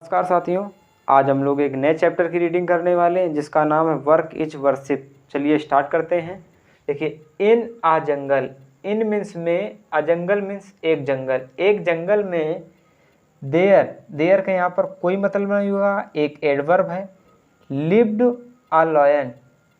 नमस्कार साथियों, आज हम लोग एक नए चैप्टर की रीडिंग करने वाले हैं जिसका नाम है वर्क इज वर्शिप। चलिए स्टार्ट करते हैं। देखिए, इन आ जंगल, इन मीन्स में, आ जंगल मीन्स एक जंगल, एक जंगल में देयर का यहाँ पर कोई मतलब नहीं हुआ, एक एडवर्ब है। Lived a lion,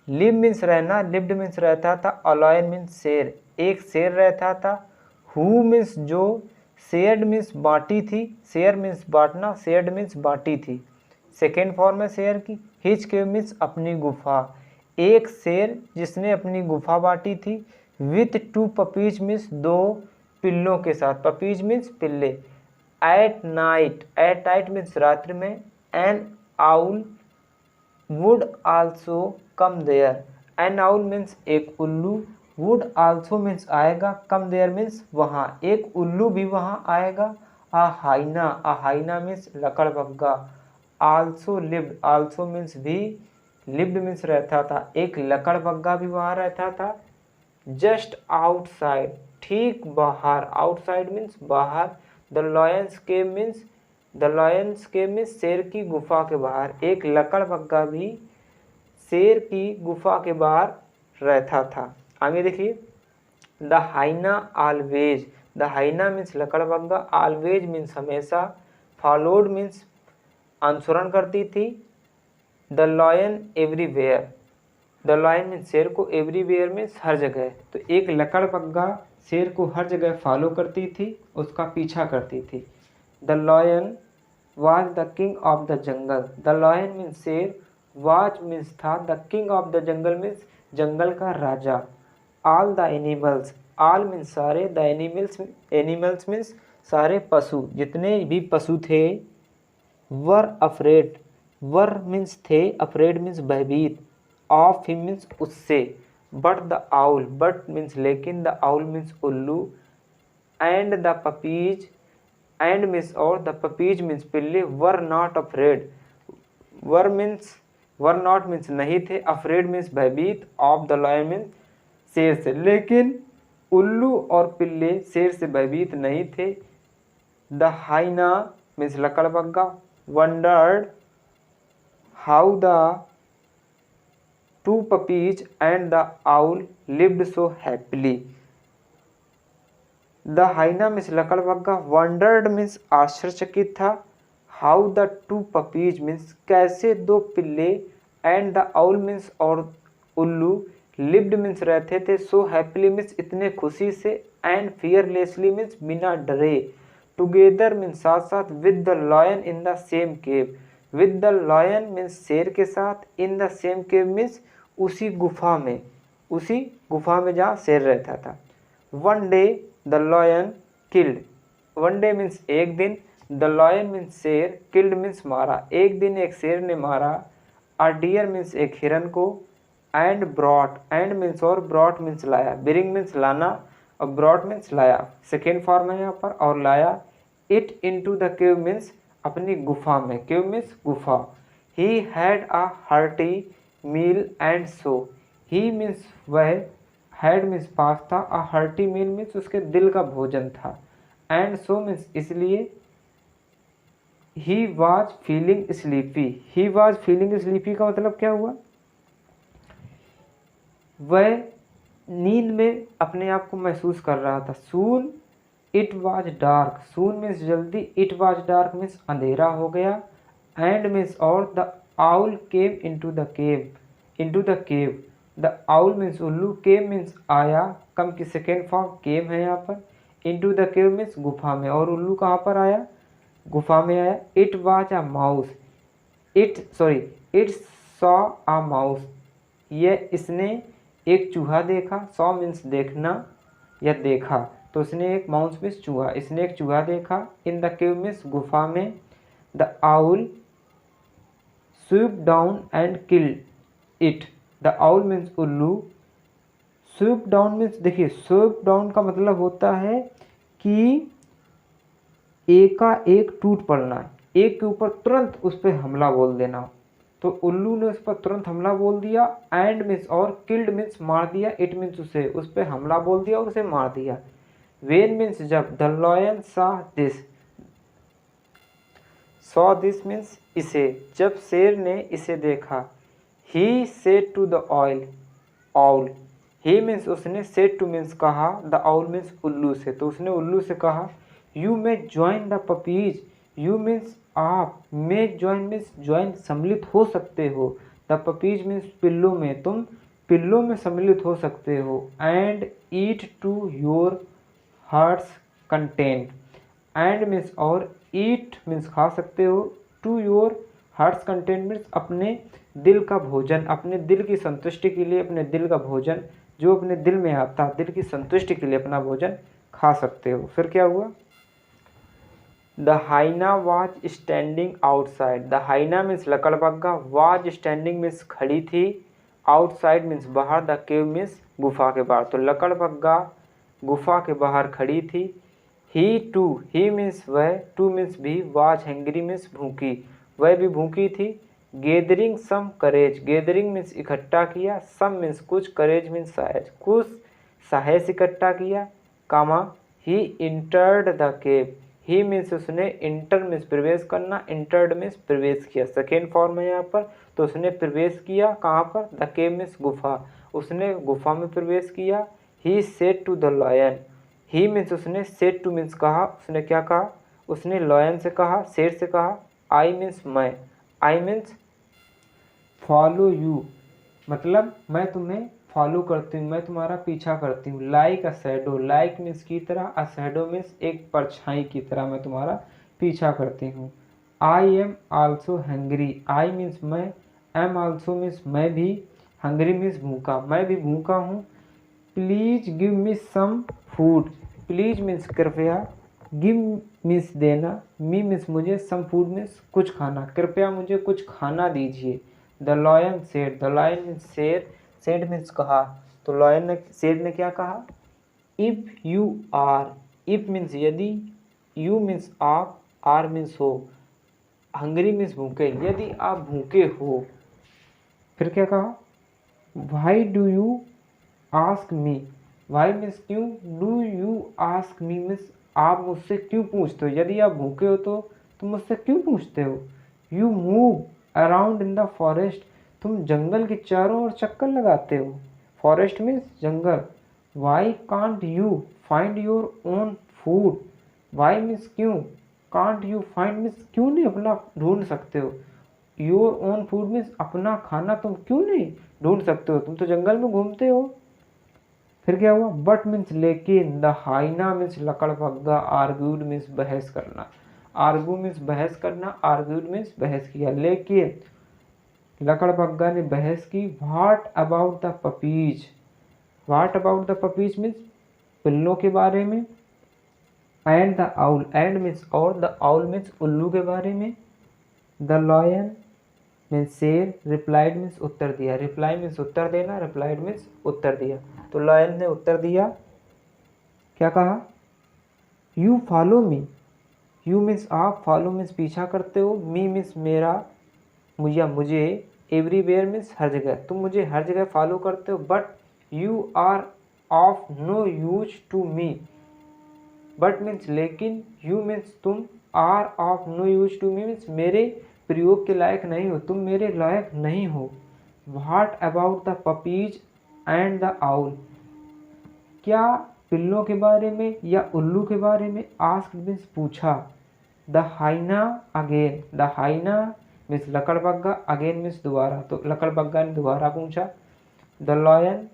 live means रहना, लिव्ड मीन्स रहता था, अ लायन मीन्स शेर, एक शेर रहता था। हु मीन्स जो, शेयर्ड मीन्स बांटी थी, शेयर मीन्स बांटना, शेयर्ड मीन्स बांटी थी, सेकेंड फॉर्म है शेयर की। हिच केव मीन्स अपनी गुफा, एक शेर जिसने अपनी गुफा बांटी थी। विथ टू पपीज मीन्स दो पिल्लों के साथ, पपीज मीन्स पिल्ले। एट नाइट मीन्स रात्रि में। An owl would also come there, an owl means एक उल्लू, वुड आल्सो मीन्स आएगा, कम देयर मीन्स वहाँ, एक उल्लू भी वहाँ आएगा। आ हाइना मीन्स लकड़बग्गा। आल्सो लिव्ड, आल्सो मीन्स भी, लिव्ड मीन्स रहता था, एक लकड़बग्गा भी वहाँ रहता था। जस्ट आउटसाइड, ठीक बाहर, आउटसाइड मीन्स बाहर। The lions cave means, the lions cave means शेर की गुफा के बाहर, एक लकड़बग्गा भी शेर की गुफा के बाहर रहता था। आगे देखिए, the hyena always, the hyena means लकड़बग्गा, ऑलवेज मीन्स हमेशा, फॉलोड मीन्स अनुसरण करती थी। The lion everywhere, the lion means शेर को, एवरीवेयर मीन्स हर जगह। तो एक लकड़बग्गा शेर को हर जगह फॉलो करती थी, उसका पीछा करती थी। The lion was the king of the jungle, the lion means शेर, वाज मीन्स था, the king of the jungle means जंगल का राजा। All the animals, all means सारे, द एनिमल्स मीन्स सारे पशु, जितने भी पशु थे। वर अफ्रेड, वर मीन्स थे, अफ्रेड मीन्स भयभीत, ऑफ हिम मीन्स उससे। But the owl, but means लेकिन, द आउल मीन्स उल्लू। And the puppies, and means और, द पपीज मीन्स पिल्ले, were not afraid, were not means नहीं थे, afraid means भयभीत, ऑफ द लॉयन मीन्स शेर से, लेकिन उल्लू और पिल्ले शेर से भयभीत नहीं थे। द हाइना मीन्स लकड़बग्गा, wondered how the two puppies and the owl lived so happily. The hyena means लकड़बग्गा, वंडर्ड मीन्स आश्चर्यचकित था, how the two puppies means कैसे दो पिल्ले, एंड द आउल मीन्स और उल्लू, लिव्ड मीन्स रहते थे, सो हैप्पीली मीन्स इतने खुशी से, एंड फियरलेसली मीन्स बिना डरे, टुगेदर मीन्स साथ साथ, with the lion in the same cave, with the lion means शेर के साथ, in the same cave means उसी गुफा में, उसी गुफा में जहाँ शेर रहता था। One day the lion killed, one day means एक दिन, द लॉयन मीन्स शेर, किल्ड मीन्स मारा, एक दिन एक शेर ने मारा। अ डियर मीन्स एक हिरन को। एंड ब्रॉट, एंड मीन्स और, ब्रॉट मीन्स लाया, ब्रिंग मीन्स लाना और ब्रॉट मीन्स लाया, सेकेंड फॉर्म है यहाँ पर, और लाया। It into the cave means अपनी गुफा में, केव मीन्स गुफा। He had a hearty meal and so, he means वह, हैड मीन्स पास था, अ हार्टी मील मीन्स उसके दिल का भोजन था, एंड सो मीन्स इसलिए। He was feeling sleepy, he was feeling sleepy का मतलब क्या हुआ, वह नींद में अपने आप को महसूस कर रहा था। Soon it was dark, soon means जल्दी, इट वॉज डार्क मीन्स अंधेरा हो गया, एंड मीन्स और, the owl came into the cave, into the cave, the owl means उल्लू, केम मीन्स आया, कम की सेकेंड फॉर्म केम है यहाँ पर, इनटू द केव मीन्स गुफा में, और उल्लू कहाँ पर आया, गुफा में आया। It was a mouse, it saw a mouse, यह इसने एक चूहा देखा, सॉ मीन्स देखना या देखा, तो उसने एक, माउस मीन्स चूहा, इसने एक चूहा देखा। इन द केव मीन्स गुफा में। The owl sweep down and killed it, the owl means उल्लू, स्वीप डाउन मीन्स, देखिए स्वीप डाउन का मतलब होता है कि एकाएक टूट पड़ना, एक के ऊपर तुरंत उस पर हमला बोल देना, तो उल्लू ने उस पर तुरंत हमला बोल दिया। एंड मीन्स और, किल्ड मीन्स मार दिया, इट मीन्स उसे, उस पर हमला बोल दिया और उसे मार दिया। वेन मीन्स जब, the lion saw this, saw this means इसे, जब शेर ने इसे देखा। He said to the owl, he means उसने, सेड टू मीन्स कहा, द आउल मीन्स उल्लू से, तो उसने उल्लू से कहा you may join the puppies, you means आप, मे ज्वाइन मीन्स ज्वाइन सम्मिलित हो सकते हो, द पपीज मीन्स पिल्लों में, तुम पिल्लों में सम्मिलित हो सकते हो, and eat to your heart's content, and means और, ईट मीन्स खा सकते हो, to your heart's content means अपने दिल का भोजन, अपने दिल की संतुष्टि के लिए अपने दिल का भोजन जो अपने दिल में आता, दिल की संतुष्टि के लिए अपना भोजन खा सकते हो। फिर क्या हुआ? The hyena was standing outside, the hyena means लकड़बग्गा, वाज स्टैंडिंग मीन्स खड़ी थी, आउटसाइड मीन्स बाहर, द केव मीन्स गुफा के बाहर, तो लकड़बग्गा गुफा के बाहर खड़ी थी। ही टू, ही मीन्स वह, टू मीन्स भी, वाज हैंग्री मीन्स भूखी, वह भी भूखी थी। गैदरिंग सम करेज, गैदरिंग मीन्स इकट्ठा किया, सम मीन्स कुछ, करेज मीन्स साहस, कुछ साहस इकट्ठा किया, comma he entered the cave, he means उसने, इंटर मीन्स प्रवेश करना, इंटर्ड मीन्स प्रवेश किया, सेकेंड फॉर्म है यहाँ पर, तो उसने प्रवेश किया कहाँ पर? द केव मीन्स गुफा, उसने गुफा में प्रवेश किया। He said to the lion, he means उसने, सेड टू मीन्स कहा, उसने क्या कहा? उसने लॉयन से कहा, शेर से कहा। आई मीन्स मैं, आई मीन्स फॉलो यू, मतलब मैं तुम्हें फॉलो करती हूँ, मैं तुम्हारा पीछा करती हूँ। Like a shadow, like means की तरह, अ शैडो मीन्स एक परछाई की तरह मैं तुम्हारा पीछा करती हूँ। I am also hungry, I means मैं, एम आल्सो मीन्स मैं भी, हंग्री मीन्स भूखा, मैं भी भूखा हूँ। Please give me some food, please means कृपया, गिव मीन्स देना, मी मीन्स मुझे, सम फूड मीन्स कुछ खाना, कृपया मुझे कुछ खाना दीजिए। The lion said, the lion means शेर, सेड मीन्स कहा, तो लॉयन ने, शेर ने क्या कहा? If you are, if means यदि, यू मीन्स आप, आर मीन्स हो, हंग्री मीन्स भूखे, यदि आप भूखे हो। फिर क्या कहा? Why do you ask me, why means क्यों, do you ask me means आप मुझसे क्यों पूछते हो, यदि आप भूखे हो तो तुम मुझसे क्यों पूछते हो। You move around in the forest, तुम जंगल के चारों ओर चक्कर लगाते हो, फॉरेस्ट मीन्स जंगल। Why can't you find your own food, why means क्यों, कांट यू फाइंड मीन्स क्यों नहीं अपना ढूंढ सकते हो, योर ओन फूड मीन्स अपना खाना तुम क्यों नहीं ढूंढ सकते हो, तुम तो जंगल में घूमते हो। फिर क्या हुआ? बट मीन्स लेकिन, the hyena means लकड़बग्गा, argued means बहस करना, आर्गू मीन्स बहस करना, आर्ग्यूड मीन्स बहस किया, लेकिन लकड़बग्गा ने बहस की। What about the puppies, what about the puppies means पिल्लों के बारे में, and the owl, and means और, द आउल मीन्स उल्लू के बारे में। द लॉयन मीन्स शेर, रिप्लाइड मीन्स उत्तर दिया, रिप्लाई मीन्स उत्तर देना, रिप्लाइड मीन्स उत्तर दिया, तो लॉयन ने उत्तर दिया, क्या कहा? You follow me, you means आप, फॉलो मीन्स पीछा करते हो, मी मीन्स मेरा, मुझे, एवरीवेयर मीन्स हर जगह, तुम मुझे हर जगह फॉलो करते हो। But you are of no use to me, but means लेकिन, यू मीन्स तुम, are of no use to me means मेरे प्रयोग के लायक नहीं हो, तुम मेरे लायक नहीं हो। What about the puppies and the owl, क्या पिल्लों के बारे में या उल्लू के बारे में, आस्क मीन्स पूछा। The hyena again, the hyena means लकड़बग्गा, अगेन मीन्स दोबारा, तो लकड़बग्गा ने दोबारा पूछा। The lion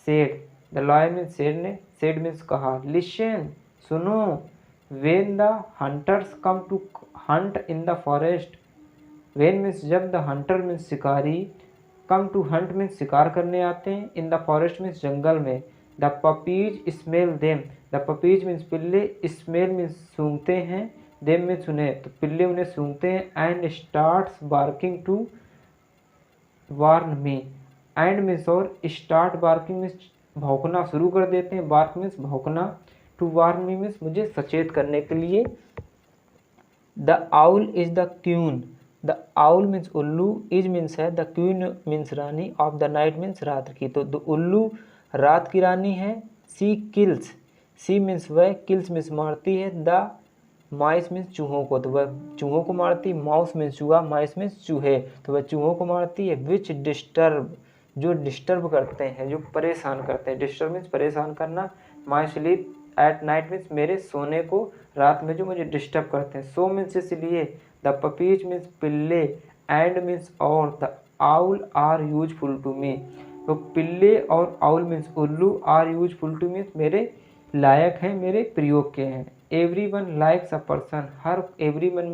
said, the lion means शेर ने, सेड मीन्स कहा। लिसन सुनो, when the hunters come to hunt in the forest, when means जब, द हंटर मीन्स शिकारी, कम टू हंट मीन्स शिकार करने आते हैं, इन द फॉरेस्ट मीन्स जंगल में। The puppies smell them, the puppies means पिल्ले, स्मेल मीन्स सूंघते हैं, देम मीन्स उन्हें, तो पिल्ले उन्हें सूंघते हैं। And starts barking to warn me, and means और, स्टार्ट बार्किंग मीन्स भौंकना शुरू कर देते हैं, बार्क मीन्स भौंकना, टू वार्न मी मीन्स मुझे सचेत करने के लिए। The owl is the queen, the owl means उल्लू, इज मीन्स है, द क्वीन मीन्स रानी, ऑफ द नाइट मीन्स रात की, तो उल्लू रात की रानी है। सी किल्स, सी मीन्स वह, किल्स मीन्स मारती है, द माइस मीन्स चूहों को, तो वह चूहों को मारती। माउस मीन्स चूहा, माइस मीन्स चूहे, तो वह चूहों को मारती है। विच डिस्टर्ब, जो डिस्टर्ब करते हैं, जो परेशान करते हैं। डिस्टर्ब मीन्स परेशान करना। My sleep at night means मेरे सोने को रात में जो मुझे डिस्टर्ब करते हैं। सो मीन्स इसलिए। द पपीज मीन्स पिल्ले, एंड मीन्स और, the owl are useful to me, तो पिल्ले और आउल मीन्स उल्लू, आर यूजफुल टू मीन्स मेरे लायक हैं, मेरे प्रयोग के हैं। एवरीवन लाइक्स अ पर्सन, हर एवरीवन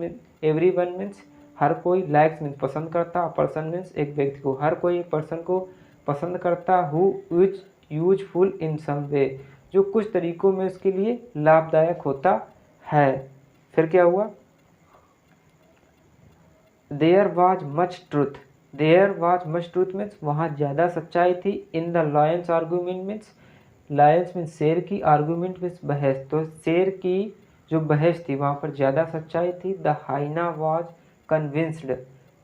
मीन्स हर कोई, लाइक्स मीन्स पसंद करता, पर्सन मीन्स एक व्यक्ति को, हर कोई एक पर्सन को पसंद करता। हु इज यूजफुल इन सम वे, जो कुछ तरीकों में उसके लिए लाभदायक होता है। फिर क्या हुआ? There was much truth, there was much truth means वहाँ ज़्यादा सच्चाई थी। In the lion's argument means, lions means शेर की, आर्गूमेंट मीन्स बहस, तो शेर की जो बहस थी वहाँ पर ज़्यादा सच्चाई थी। The hyena was convinced,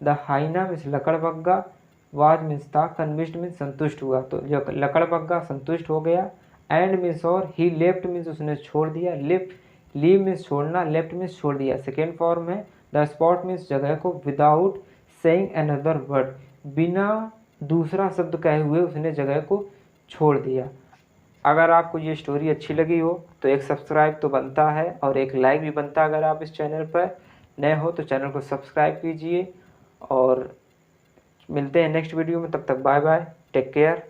the hyena means लकड़बग्गा, वाज मीन्स था, कन्विंस्ड मीन्स संतुष्ट हुआ, तो जो लकड़बग्गा संतुष्ट हो गया। एंड मीन्स और, ही लेफ्ट मीन्स उसने छोड़ दिया, लीव मीन्स छोड़ना, लेफ्ट मीन्स छोड़ दिया, सेकेंड फॉर्म है। द स्पॉट मीन्स जगह को, विदाउट सेइंग अनदर वर्ड, बिना दूसरा शब्द कहे हुए उसने जगह को छोड़ दिया। अगर आपको ये स्टोरी अच्छी लगी हो तो एक सब्सक्राइब तो बनता है और एक लाइक भी बनता है। अगर आप इस चैनल पर नए हो तो चैनल को सब्सक्राइब कीजिए, और मिलते हैं नेक्स्ट वीडियो में। तब तक बाय बाय, टेक केयर।